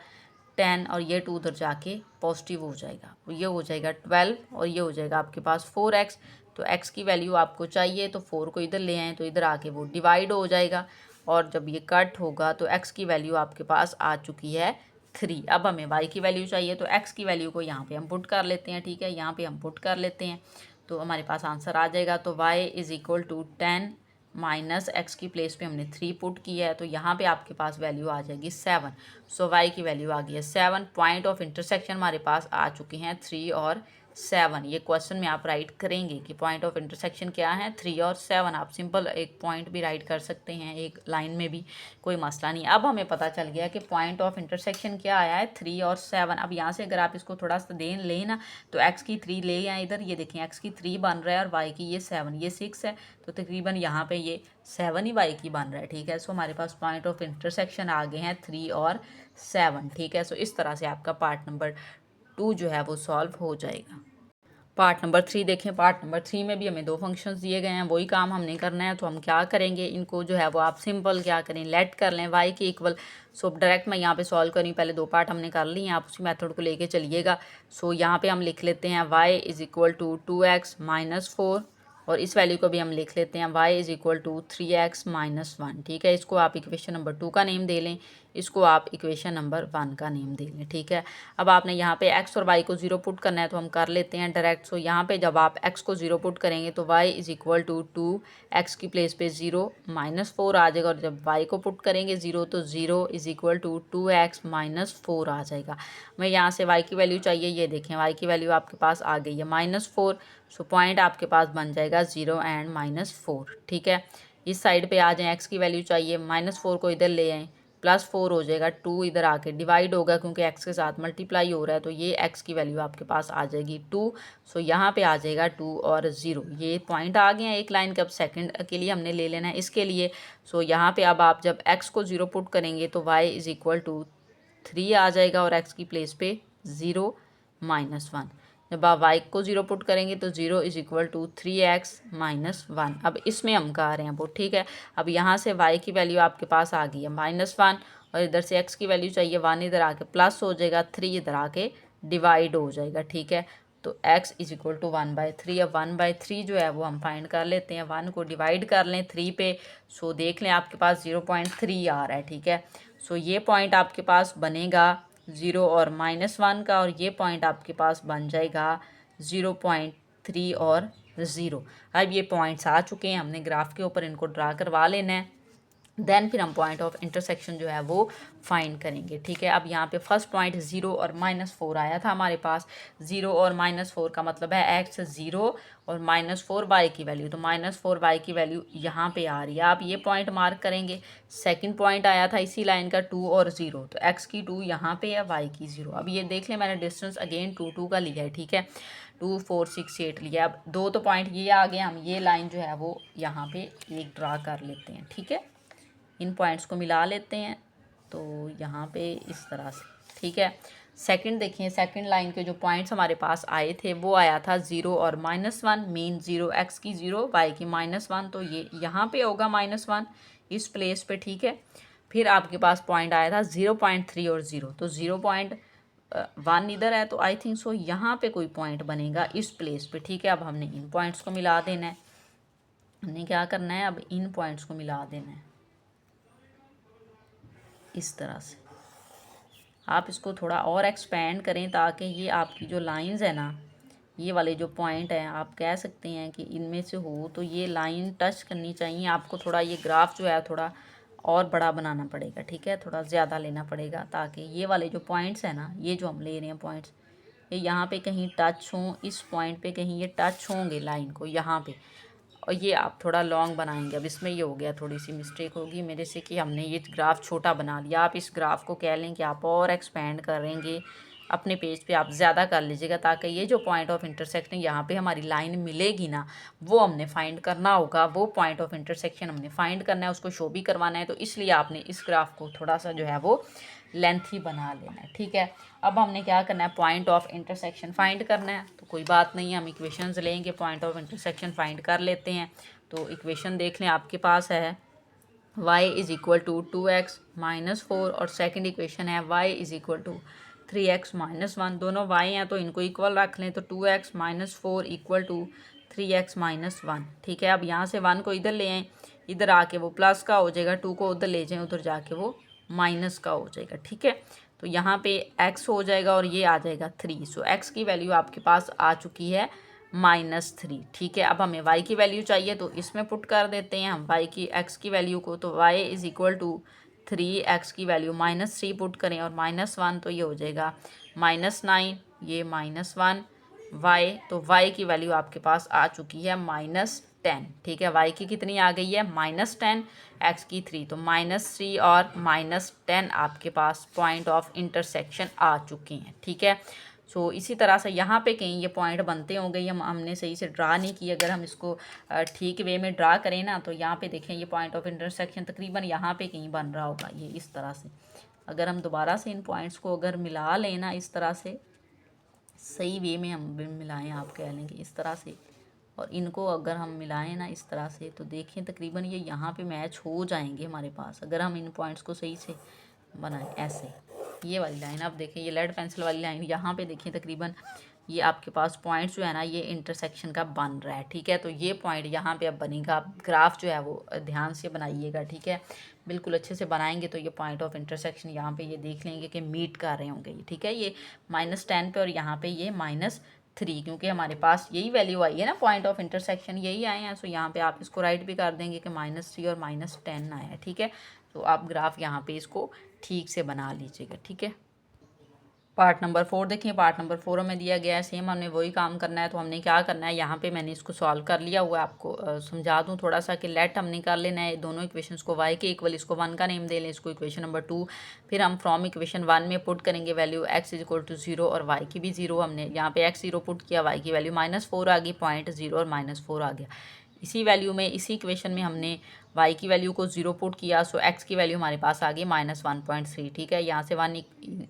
10 और ये 2 उधर जाके पॉजिटिव हो जाएगा, ये हो जाएगा 12 और ये हो जाएगा आपके पास 4x। तो x की वैल्यू आपको चाहिए तो 4 को इधर ले आए, तो इधर आके वो डिवाइड हो जाएगा और जब ये कट होगा तो x की वैल्यू आपके पास आ चुकी है 3। अब हमें y की वैल्यू चाहिए, तो x की वैल्यू को यहाँ पे हम पुट कर लेते हैं, ठीक है। यहाँ पे हम पुट कर लेते हैं तो हमारे पास आंसर आ जाएगा। तो y is equal to 10 minus x की प्लेस पे हमने 3 पुट किया है, तो यहाँ पे आपके पास वैल्यू आ जाएगी 7। सो y की वैल्यू आ गई है 7। पॉइंट ऑफ इंटरसेक्शन हमारे पास आ चुके हैं 3 और 7। ये क्वेश्चन में आप राइट करेंगे कि पॉइंट ऑफ इंटरसेक्शन क्या है, 3 और 7। आप सिंपल एक पॉइंट भी राइट कर सकते हैं, एक लाइन में भी, कोई मसला नहीं। अब हमें पता चल गया कि पॉइंट ऑफ इंटरसेक्शन क्या आया है, 3 और 7। अब यहाँ से अगर आप इसको थोड़ा सा देन लें ना, तो x की 3 ले आए इधर, ये देखें x की 3 बन रहा है और y की ये 7, ये 6 है, तो तकरीबन यहाँ पे ये 7 ही y की बन रहा है, ठीक है। सो हमारे पास पॉइंट ऑफ इंटरसेक्शन आ गए हैं 3 और 7, ठीक है। सो इस तरह से आपका पार्ट नंबर 2 जो है वो सॉल्व हो जाएगा। पार्ट नंबर 3 देखें। पार्ट नंबर 3 में भी हमें 2 फंक्शंस दिए गए हैं, वही काम हमने करना है। तो हम क्या करेंगे, इनको जो है वो आप सिंपल क्या करें, लेट कर लें y के इक्वल। सो डायरेक्ट मैं यहाँ पे सॉल्व करी, पहले 2 पार्ट हमने कर लिए हैं, आप उसी मेथड को लेके चलिएगा। सो यहाँ पे हम लिख लेते हैं y is equal to 2x minus 4 और इस वैल्यू को भी हम लिख लेते हैं y is equal to 3x minus 1, ठीक है। इसको आप इक्वेशन नंबर 2 का नेम दे लें, इसको आप इक्वेशन नंबर 1 का नेम दे लें, ठीक है। अब आपने यहाँ पे x और y को 0 पुट करना है, तो हम कर लेते हैं डायरेक्ट। सो यहाँ पे जब आप x को 0 पुट करेंगे तो y is equal to 2x की प्लेस पे 0 माइनस 4 आ जाएगा, और जब y को पुट करेंगे 0 तो 0 is equal to 2x minus 4 आ जाएगा। हमें यहाँ से y की वैल्यू चाहिए, ये देखें y की वैल्यू आपके पास आ गई है -4। सो पॉइंट आपके पास बन जाएगा 0 एंड -4, ठीक है। इस साइड पे आ जाएँ, x की वैल्यू चाहिए, -4 को इधर ले आएँ, +4 हो जाएगा, 2 इधर आके डिवाइड होगा क्योंकि x के साथ मल्टीप्लाई हो रहा है, तो ये x की वैल्यू आपके पास आ जाएगी 2। सो यहाँ पे आ जाएगा 2 और 0, ये पॉइंट आ गए हैं एक लाइन के। अब सेकंड के लिए हमने ले लेना है इसके लिए। सो यहाँ पे अब आप जब x को 0 पुट करेंगे तो y इज़ इक्वल टू 3 आ जाएगा और x की प्लेस पे 0 माइनस 1। जब आप y को 0 पुट करेंगे तो 0 is equal to 3x minus 1। अब इसमें हम कर रहे हैं वो, ठीक है। अब यहाँ से y की वैल्यू आपके पास आ गई है -1 और इधर से x की वैल्यू चाहिए 1, इधर आके प्लस हो जाएगा, 3 इधर आके डिवाइड हो जाएगा, ठीक है। तो x इज़ इक्वल टू 1/3। अब 1/3 जो है वो हम फाइंड कर लेते हैं, 1 को डिवाइड कर लें 3 पे। सो देख लें आपके पास 0.3 आ रहा है, ठीक है। सो ये पॉइंट आपके पास बनेगा 0 और -1 का, और ये पॉइंट आपके पास बन जाएगा 0.3 और 0। अब ये पॉइंट्स आ चुके हैं, हमने ग्राफ के ऊपर इनको ड्रा करवा लेना है, देन फिर हम पॉइंट ऑफ इंटरसेक्शन जो है वो फाइंड करेंगे, ठीक है। अब यहाँ पे फर्स्ट पॉइंट 0 और -4 आया था हमारे पास। 0 और -4 का मतलब है x 0 और -4 y की वैल्यू, तो -4 y की वैल्यू यहाँ पे आ रही है, आप ये पॉइंट मार्क करेंगे। सेकंड पॉइंट आया था इसी लाइन का 2 और 0, तो x की 2 यहाँ पे है, y की 0। अब ये देख लें मैंने डिस्टेंस अगेन 2 2 का लिया है, ठीक है। 2 4 6 8 लिया। अब 2 तो पॉइंट ये आ गए, हम ये लाइन जो है वो यहाँ पे एक ड्रा कर लेते हैं, ठीक है। इन पॉइंट्स को मिला लेते हैं, तो यहाँ पे इस तरह से, ठीक है। सेकंड देखिए, सेकंड लाइन के जो पॉइंट्स हमारे पास आए थे वो आया था 0 और -1, मीन 0 x की 0 y की -1, तो ये यहाँ पे होगा -1 इस प्लेस पे, ठीक है। फिर आपके पास पॉइंट आया था 0.3 और 0, तो 0.1 इधर है, तो आई थिंक सो यहाँ पे कोई पॉइंट बनेगा इस प्लेस पे, ठीक है। अब हमने इन पॉइंट्स को मिला देना है, हमने क्या करना है, अब इन पॉइंट्स को मिला देना है इस तरह से। आप इसको थोड़ा और एक्सपेंड करें ताकि ये आपकी जो लाइंस है ना, ये वाले जो पॉइंट हैं, आप कह सकते हैं कि इनमें से हो तो ये लाइन टच करनी चाहिए। आपको थोड़ा ये ग्राफ जो है थोड़ा और बड़ा बनाना पड़ेगा, ठीक है, थोड़ा ज़्यादा लेना पड़ेगा ताकि ये वाले जो पॉइंट्स हैं ना, ये जो हम ले रहे हैं पॉइंट्स, ये यहाँ पे कहीं टच हों, इस पॉइंट पे कहीं ये टच होंगे लाइन को यहाँ पे, और ये आप थोड़ा लॉन्ग बनाएंगे। अब इसमें ये हो गया, थोड़ी सी मिस्टेक होगी मेरे से कि हमने ये ग्राफ छोटा बना लिया। आप इस ग्राफ को कह लें कि आप और एक्सपेंड करेंगे अपने पेज पे आप ज़्यादा कर लीजिएगा, ताकि ये जो पॉइंट ऑफ इंटरसेक्शन यहाँ पे हमारी लाइन मिलेगी ना, वो हमने फाइंड करना होगा। वो पॉइंट ऑफ इंटरसेक्शन हमने फाइंड करना है, उसको शो भी करवाना है। तो इसलिए आपने इस ग्राफ को थोड़ा सा जो है वो लेंथी बना लेना है, ठीक है। अब हमने क्या करना है, पॉइंट ऑफ इंटरसेक्शन फाइंड करना है। तो कोई बात नहीं है, हम इक्वेशंस लेंगे, पॉइंट ऑफ इंटरसेक्शन फाइंड कर लेते हैं। तो इक्वेशन देख लें, आपके पास है y is equal to 2x minus 4 और सेकंड इक्वेशन है y is equal to 3x minus 1। दोनों y हैं तो इनको इक्वल रख लें, तो 2x minus 4 equal to 3x minus 1, ठीक है। अब यहाँ से 1 को इधर ले आएँ, इधर आके वो प्लस का हो जाएगा, 2 को उधर ले जाएँ, उधर जाके वो माइनस का हो जाएगा, ठीक है। तो यहाँ पे x हो जाएगा और ये आ जाएगा 3। सो x की वैल्यू आपके पास आ चुकी है -3, ठीक है। अब हमें y की वैल्यू चाहिए, तो इसमें पुट कर देते हैं हम y की x की वैल्यू को। तो y is equal to 3, x की वैल्यू -3 पुट करें और -1, तो ये हो जाएगा -9, ये -1 y। तो y की वैल्यू आपके पास आ चुकी है -10, ठीक है। y की कितनी आ गई है -10, x की 3, तो -3 और -10 आपके पास पॉइंट ऑफ इंटरसेक्शन आ चुके हैं, ठीक है। सो इसी तरह से यहाँ पे कहीं ये पॉइंट बनते होंगे, ये हमने सही से ड्रा नहीं किया। अगर हम इसको ठीक वे में ड्रा करें ना, तो यहाँ पे देखें ये पॉइंट ऑफ इंटरसेक्शन तकरीबन यहाँ पे कहीं बन रहा होगा, ये इस तरह से। अगर हम दोबारा से इन पॉइंट्स को अगर मिला लें ना, इस तरह से सही वे में हम मिलाएं, आप कह लें कि इस तरह से, और इनको अगर हम मिलाएं ना इस तरह से, तो देखें तकरीबन ये यहाँ पे मैच हो जाएंगे हमारे पास, अगर हम इन पॉइंट्स को सही से बनाएं ऐसे। ये वाली लाइन आप देखें, ये लेड पेंसिल वाली लाइन, यहाँ पे देखें तकरीबन ये आपके पास पॉइंट्स जो है ना, ये इंटरसेक्शन का बन रहा है, ठीक है। तो ये पॉइंट यहाँ पे अब बनेगा। आप ग्राफ जो है वो ध्यान से बनाइएगा, ठीक है। बिल्कुल अच्छे से बनाएंगे तो ये पॉइंट ऑफ इंटरसेक्शन यहाँ पे ये देख लेंगे कि मीट कर रहे होंगे ये, ठीक है। ये -10 पे और यहाँ पे ये -3, क्योंकि हमारे पास यही वैल्यू आई है ना, पॉइंट ऑफ इंटरसेक्शन यही आए हैं। सो यहाँ पे आप इसको राइट भी कर देंगे कि -3 और -10 आया है, ठीक है। तो आप ग्राफ यहाँ पे इसको ठीक से बना लीजिएगा, ठीक है। पार्ट नंबर 4 देखिए, पार्ट नंबर 4 हमें दिया गया है, सेम हमने वही काम करना है। तो हमने क्या करना है, यहाँ पे मैंने इसको सॉल्व कर लिया हुआ है। आपको समझा दूँ थोड़ा सा कि लेट हमने कर लेना है दोनों इक्वेशंस को y के इक्वल, इसको 1 का नेम दे लें, इसको इक्वेशन नंबर 2। फिर हम फ्रॉम इक्वेशन 1 में पुट करेंगे value x is equal to 0 और y की भी 0। हमने यहाँ पे x 0 पुट किया, y की वैल्यू -4 आ गई, 0.0 और -4 आ गया। इसी वैल्यू में, इसी इक्वेशन में हमने y की वैल्यू को 0 पुट किया, सो x की वैल्यू हमारे पास आ गई -1.3, ठीक है। यहाँ से 1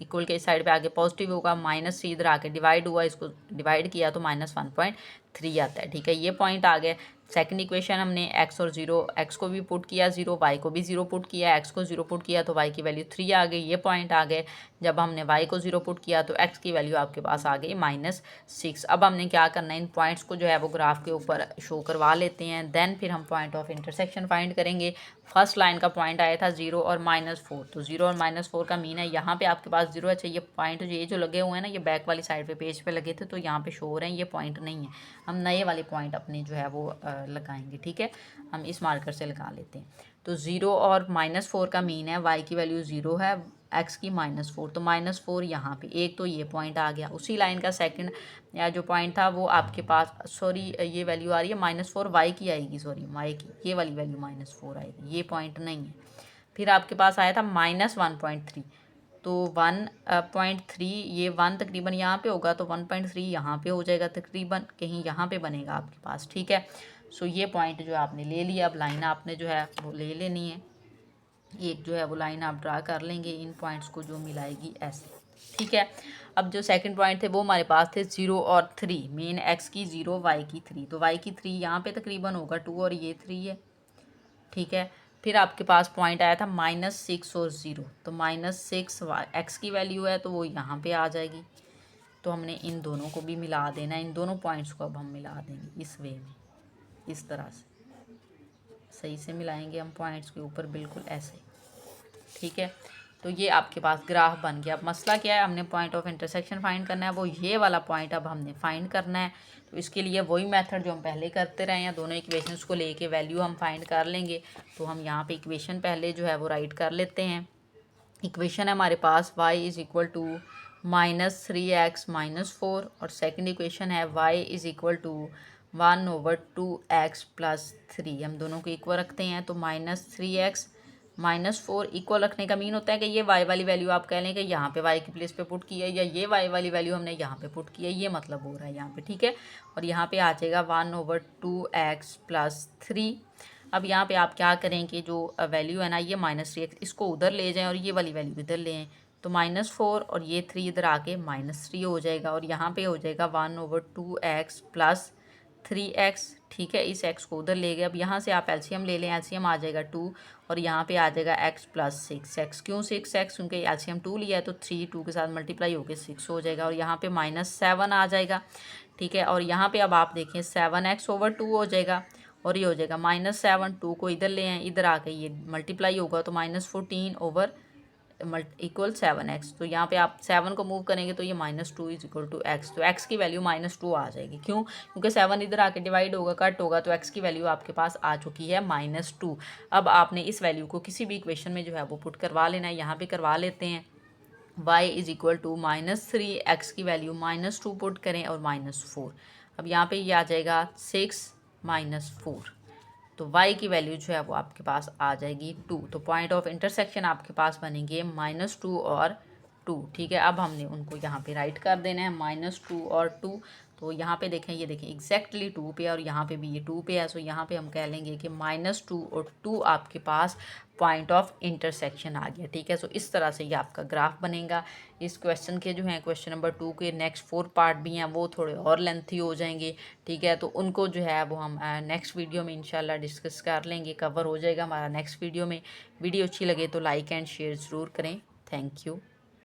इक्वल के इस साइड पे आगे पॉजिटिव होगा, -3 इधर आके डिवाइड हुआ, इसको डिवाइड किया तो -1.3 आता है, ठीक है। ये पॉइंट आ गए। सेकंड इक्वेशन हमने x और 0, x को भी पुट किया 0, y को भी 0 पुट किया, x को 0 पुट किया तो y की वैल्यू 3 आ गई, ये पॉइंट आ गए। जब हमने y को 0 पुट किया तो x की वैल्यू आपके पास आ गई -6। अब हमने क्या करना है, इन पॉइंट्स को जो है वो ग्राफ के ऊपर शो करवा लेते हैं, देन फिर हम पॉइंट ऑफ इंटरसेक्शन फाइंड करेंगे। फर्स्ट लाइन का पॉइंट आया था 0 और -4, तो 0 और -4 का मीन है यहाँ पे आपके पास 0। अच्छा, ये पॉइंट ये जो लगे हुए हैं ना, ये बैक वाली साइड पे पेज पे लगे थे, तो यहाँ पे शो हो रहे हैं, ये पॉइंट नहीं है। हम नए वाले पॉइंट अपने जो है वो लगाएंगे, ठीक है। हम इस मार्कर से लगा लेते हैं। तो 0 और -4 का मीन है y की वैल्यू 0 है, x की -4, तो -4 यहाँ पे एक, तो ये पॉइंट आ गया। उसी लाइन का सेकंड या जो पॉइंट था वो आपके पास, सॉरी ये वैल्यू आ रही है -4 y की आएगी, सॉरी y की ये वाली वैल्यू -4 आएगी, ये पॉइंट नहीं है। फिर आपके पास आया था -1.3, तो 1.3, ये 1 तकरीबन यहाँ पे होगा, तो 1.3 यहाँ पे हो जाएगा, तकरीबन कहीं यहाँ पे बनेगा आपके पास, ठीक है। सो ये पॉइंट जो आपने ले लिया, अब लाइन आपने जो है वो ले लेनी है, एक जो है वो लाइन आप ड्रा कर लेंगे इन पॉइंट्स को जो मिलाएगी ऐसे, ठीक है। अब जो सेकंड पॉइंट थे वो हमारे पास थे 0 और 3, मेन x की 0, y की 3, तो y की 3 यहाँ पे तकरीबन होगा 2 और ये 3 है, ठीक है। फिर आपके पास पॉइंट आया था -6 और 0, तो -6 x की वैल्यू है तो वो यहाँ पे आ जाएगी। तो हमने इन दोनों को भी मिला देना, इन दोनों पॉइंट्स को अब हम मिला देंगे इस वे में, इस तरह से सही से मिलाएंगे हम पॉइंट्स के ऊपर, बिल्कुल ऐसे, ठीक है। तो ये आपके पास ग्राफ बन गया। अब मसला क्या है, हमने पॉइंट ऑफ इंटरसेक्शन फाइंड करना है, वो ये वाला पॉइंट अब हमने फाइंड करना है। तो इसके लिए वही मेथड जो हम पहले करते रहे हैं, दोनों इक्वेशंस को लेके वैल्यू हम फाइंड कर लेंगे। तो हम यहाँ पे इक्वेशन पहले जो है वो राइट कर लेते हैं। इक्वेशन है हमारे पास y is equal to -3x -4 और सेकंड इक्वेशन है y is equal to 1/2x + 3। हम दोनों को इक्वल रखते हैं, तो -3x -4 इक्वल रखने का मीन होता है कि ये y वाली वैल्यू आप कह लें कि यहाँ पे y की प्लेस पे पुट की है, या ये y वाली वैल्यू हमने यहाँ पे पुट की है, ये मतलब हो रहा है यहाँ पे, ठीक है। और यहाँ पे आ जाएगा 1/2x + 3। अब यहाँ पे आप क्या करें कि जो वैल्यू है ना ये -3x, इसको उधर ले जाएं और ये वाली वैल्यू इधर ले आएँ, तो -4 और ये 3 इधर आके -3 हो जाएगा, और यहाँ पे हो जाएगा 1/2x + 3x, ठीक है। इस x को उधर ले गए। अब यहाँ से आप एलसीएम ले लें, एलसीएम आ जाएगा 2, और यहाँ पे आ जाएगा x + 6x। क्यों 6x? क्योंकि एलसीएम 2 लिया है तो 3 2 के साथ मल्टीप्लाई होकर 6 हो जाएगा, और यहाँ पे -7 आ जाएगा, ठीक है। और यहाँ पे अब आप देखें 7x/2 हो जाएगा, और ये हो जाएगा -7, 2 को इधर ले आए, इधर आके ये मल्टीप्लाई होगा तो -14 इक्वल 7x। तो यहाँ पे आप 7 को मूव करेंगे तो ये -2 = x, तो x की वैल्यू -2 आ जाएगी। क्यों? क्योंकि 7 इधर आके डिवाइड होगा, कट होगा, तो x की वैल्यू आपके पास आ चुकी है -2। अब आपने इस वैल्यू को किसी भी इक्वेशन में जो है वो पुट करवा लेना है। यहाँ पे करवा लेते हैं, y = -3, x की वैल्यू -2 पुट करें और -4। अब यहाँ पे ये आ जाएगा 6 - 4, तो y की वैल्यू जो है वो आपके पास आ जाएगी 2। तो पॉइंट ऑफ इंटरसेक्शन आपके पास बनेंगे -2 और 2, ठीक है। अब हमने उनको यहाँ पे राइट कर देना है, -2 और 2। तो यहाँ पे देखें, ये देखें एग्जैक्टली 2 पे है, और यहाँ पे भी ये 2 पे है। सो यहाँ पे हम कह लेंगे कि -2 और 2 आपके पास पॉइंट ऑफ इंटरसेक्शन आ गया, ठीक है। सो इस तरह से ये आपका ग्राफ बनेगा। इस क्वेश्चन के जो हैं, क्वेश्चन नंबर 2 के नेक्स्ट 4 पार्ट भी हैं, वो थोड़े और लेंथी हो जाएंगे, ठीक है। तो उनको जो है वो हम नेक्स्ट वीडियो में इंशाल्लाह डिस्कस कर लेंगे, कवर हो जाएगा हमारा नेक्स्ट वीडियो में। वीडियो अच्छी लगे तो लाइक एंड शेयर ज़रूर करें। Thank you.